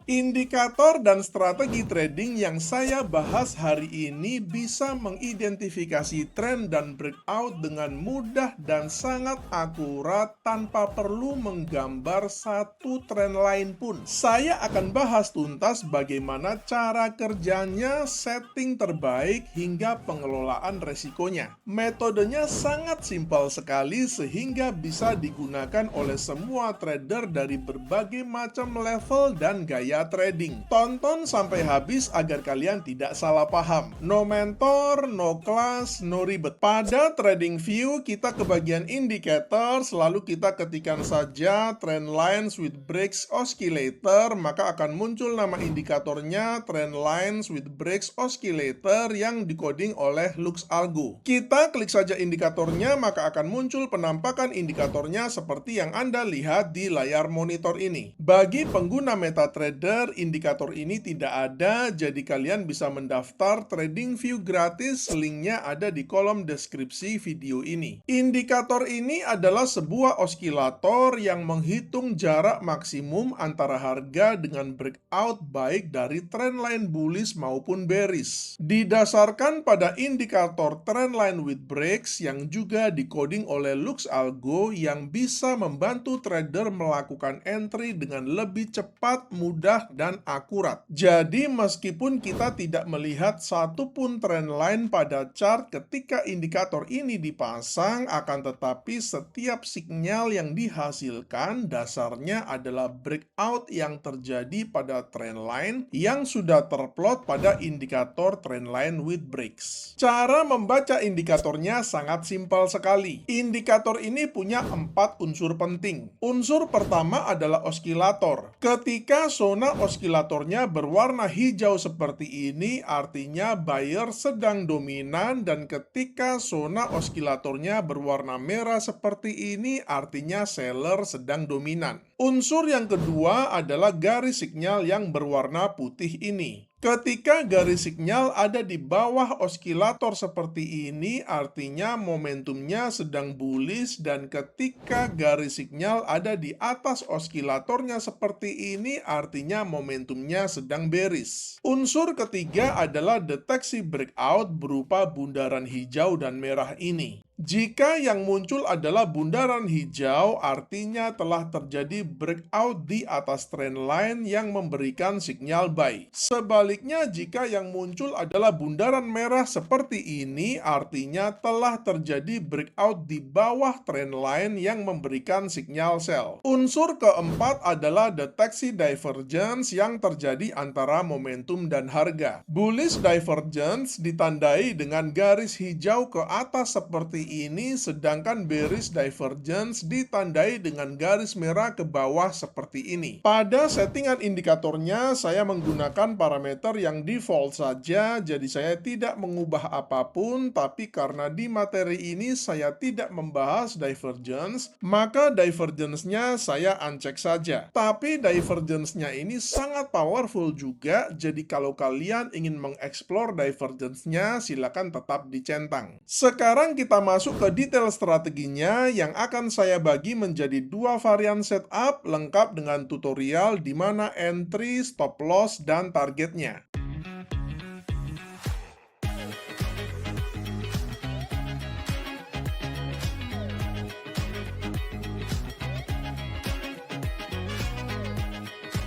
Indikator dan strategi trading yang saya bahas hari ini bisa mengidentifikasi tren dan breakout dengan mudah dan sangat akurat tanpa perlu menggambar satu tren lain pun. Saya akan bahas tuntas bagaimana cara kerjanya, setting terbaik, hingga pengelolaan resikonya. Metodenya sangat simpel sekali sehingga bisa digunakan oleh semua trader dari berbagai macam level dan gaya trading. Tonton sampai habis agar kalian tidak salah paham. No mentor, no class, no ribet. Pada trading view, kita ke bagian indicator, lalu kita ketikkan saja trend lines with breaks oscillator, maka akan muncul nama indikatornya trend lines with breaks oscillator yang dikoding oleh LuxAlgo. Kita klik saja indikatornya, maka akan muncul penampakan indikatornya seperti yang Anda lihat di layar monitor ini. Bagi pengguna MetaTrader, indikator ini tidak ada, jadi kalian bisa mendaftar TradingView gratis, linknya ada di kolom deskripsi video ini. Indikator ini adalah sebuah osilator yang menghitung jarak maksimum antara harga dengan breakout baik dari trendline bullish maupun bearish. Didasarkan pada indikator trendline with breaks yang juga dikoding oleh LuxAlgo yang bisa membantu trader melakukan entry dengan lebih cepat, mudah, dan akurat. Jadi meskipun kita tidak melihat satupun trendline pada chart ketika indikator ini dipasang, akan tetapi setiap sinyal yang dihasilkan dasarnya adalah breakout yang terjadi pada trendline yang sudah terplot pada indikator trendline with breaks. Cara membaca indikatornya sangat simpel sekali. Indikator ini punya 4 unsur penting. Unsur pertama adalah osilator. Ketika zona osilatornya berwarna hijau seperti ini, artinya buyer sedang dominan, dan ketika zona osilatornya berwarna merah seperti ini, artinya seller sedang dominan. Unsur yang kedua adalah garis sinyal yang berwarna putih ini. Ketika garis sinyal ada di bawah osilator seperti ini, artinya momentumnya sedang bullish, dan ketika garis sinyal ada di atas osilatornya seperti ini, artinya momentumnya sedang bearish. Unsur ketiga adalah deteksi breakout berupa bundaran hijau dan merah ini. Jika yang muncul adalah bundaran hijau, artinya telah terjadi breakout di atas trendline yang memberikan sinyal buy. Sebaliknya, jika yang muncul adalah bundaran merah seperti ini, artinya telah terjadi breakout di bawah trendline yang memberikan sinyal sell. Unsur keempat adalah deteksi divergence yang terjadi antara momentum dan harga. Bullish divergence ditandai dengan garis hijau ke atas seperti ini, sedangkan bearish divergence ditandai dengan garis merah ke bawah seperti ini. Pada settingan indikatornya, saya menggunakan parameter yang default saja, jadi saya tidak mengubah apapun, tapi karena di materi ini saya tidak membahas divergence, maka divergence-nya saya uncheck saja. Tapi divergence-nya ini sangat powerful juga, jadi kalau kalian ingin mengeksplor divergence-nya, silakan tetap dicentang. Sekarang kita masuk ke detail strateginya yang akan saya bagi menjadi 2 varian setup lengkap dengan tutorial di mana entry, stop loss, dan targetnya.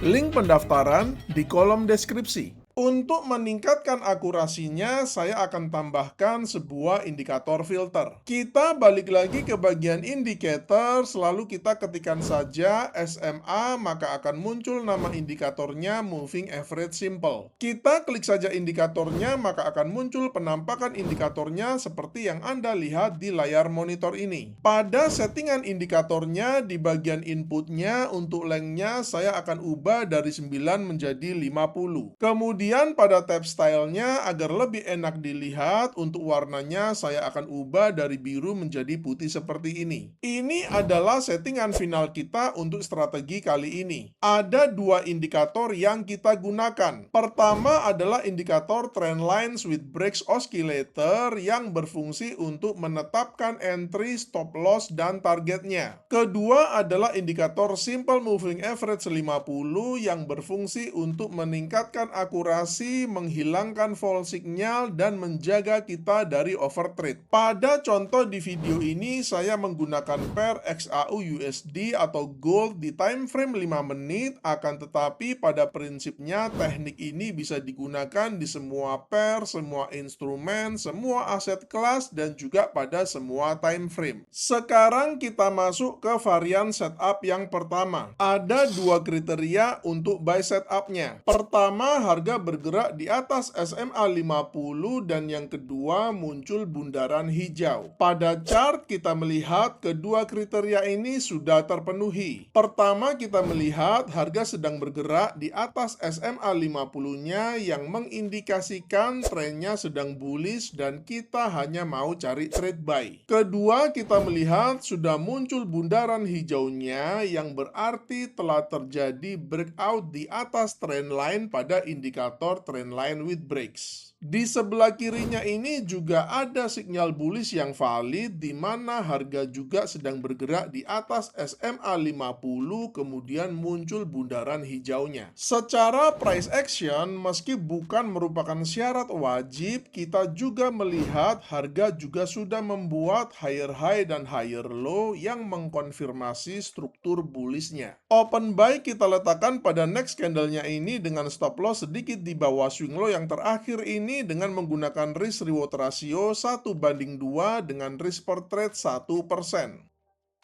Link pendaftaran di kolom deskripsi. Untuk meningkatkan akurasinya, saya akan tambahkan sebuah indikator filter. Kita balik lagi ke bagian indicator, lalu kita ketikkan saja SMA, maka akan muncul nama indikatornya Moving Average Simple. Kita klik saja indikatornya, maka akan muncul penampakan indikatornya seperti yang Anda lihat di layar monitor ini. Pada settingan indikatornya, di bagian inputnya, untuk lengthnya saya akan ubah dari 9 menjadi 50. Kemudian Kemudian pada tab stylenya agar lebih enak dilihat, untuk warnanya saya akan ubah dari biru menjadi putih seperti ini. Ini adalah settingan final kita untuk strategi kali ini. Ada dua indikator yang kita gunakan. Pertama adalah indikator trend lines with breaks oscillator yang berfungsi untuk menetapkan entry, stop loss, dan targetnya. Kedua adalah indikator simple moving average 50 yang berfungsi untuk meningkatkan akurasi, menghilangkan fall signal, dan menjaga kita dari overtrade. Pada contoh di video ini, saya menggunakan pair XAU USD atau gold di time frame 5 menit, akan tetapi pada prinsipnya teknik ini bisa digunakan di semua pair, semua instrumen, semua aset kelas, dan juga pada semua time frame. Sekarang kita masuk ke varian setup yang pertama. Ada dua kriteria untuk buy setupnya. Pertama, harga bergerak di atas SMA 50 dan yang kedua muncul bundaran hijau. Pada chart kita melihat kedua kriteria ini sudah terpenuhi. Pertama, kita melihat harga sedang bergerak di atas SMA 50-nya yang mengindikasikan trennya sedang bullish dan kita hanya mau cari trade buy. Kedua, kita melihat sudah muncul bundaran hijaunya yang berarti telah terjadi breakout di atas trend line pada indikator trend line with breaks. Di sebelah kirinya ini juga ada sinyal bullish yang valid di mana harga juga sedang bergerak di atas SMA 50 kemudian muncul bundaran hijaunya. Secara price action, meski bukan merupakan syarat wajib, kita juga melihat harga juga sudah membuat higher high dan higher low yang mengkonfirmasi struktur bullishnya. Open buy kita letakkan pada next candlenya ini dengan stop loss sedikit di bawah swing low yang terakhir ini dengan menggunakan risk reward ratio 1:2 dengan risk per trade 1%.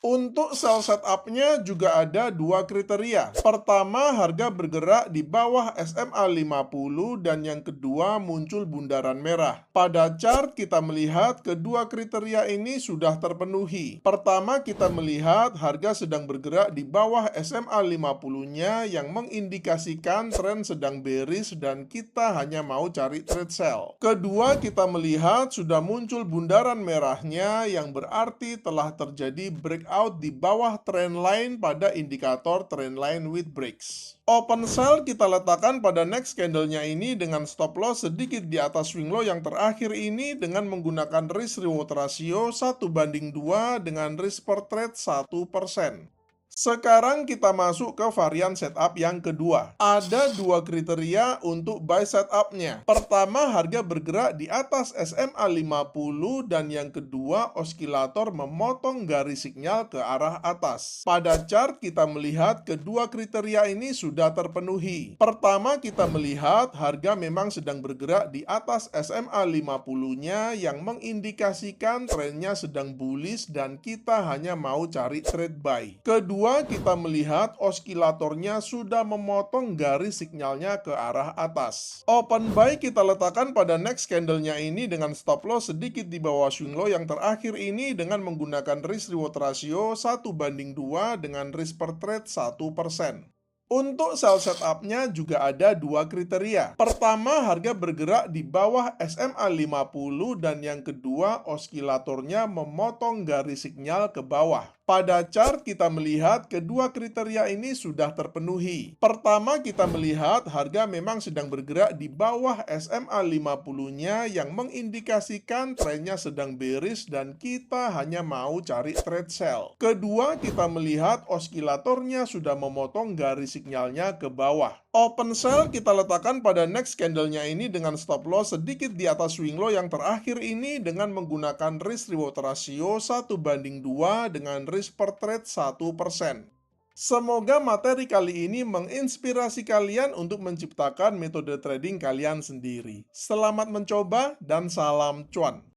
Untuk sell setupnya juga ada dua kriteria. Pertama, harga bergerak di bawah SMA 50 dan yang kedua muncul bundaran merah. Pada chart kita melihat kedua kriteria ini sudah terpenuhi. Pertama, kita melihat harga sedang bergerak di bawah SMA 50-nya yang mengindikasikan tren sedang bearish dan kita hanya mau cari trade sell. Kedua, kita melihat sudah muncul bundaran merahnya yang berarti telah terjadi breakout di bawah trend line pada indikator trend line with breaks. Open sell kita letakkan pada next candlenya ini dengan stop loss sedikit di atas swing low yang terakhir ini dengan menggunakan risk reward ratio 1:2 dengan risk per trade 1%. Sekarang kita masuk ke varian setup yang kedua. Ada dua kriteria untuk buy setupnya. Pertama, harga bergerak di atas SMA 50 dan yang kedua oskilator memotong garis sinyal ke arah atas. Pada chart kita melihat kedua kriteria ini sudah terpenuhi. Pertama, kita melihat harga memang sedang bergerak di atas SMA 50-nya yang mengindikasikan trennya sedang bullish dan kita hanya mau cari trade buy. Kedua, kita melihat oskilatornya sudah memotong garis sinyalnya ke arah atas. Open buy kita letakkan pada next candlenya ini dengan stop loss sedikit di bawah swing low yang terakhir ini dengan menggunakan risk reward ratio 1:2 dengan risk per trade 1%. Untuk sell setupnya juga ada dua kriteria. Pertama, harga bergerak di bawah SMA 50 dan yang kedua oskilatornya memotong garis sinyal ke bawah. Pada chart kita melihat kedua kriteria ini sudah terpenuhi. Pertama, kita melihat harga memang sedang bergerak di bawah SMA 50-nya yang mengindikasikan trennya sedang bearish dan kita hanya mau cari trade sell. Kedua, kita melihat oskilatornya sudah memotong garis sinyalnya ke bawah. Open sell kita letakkan pada next candlenya ini dengan stop loss sedikit di atas swing low yang terakhir ini dengan menggunakan risk reward ratio 1:2 dengan risk per trade 1%. Semoga materi kali ini menginspirasi kalian untuk menciptakan metode trading kalian sendiri. Selamat mencoba dan salam cuan.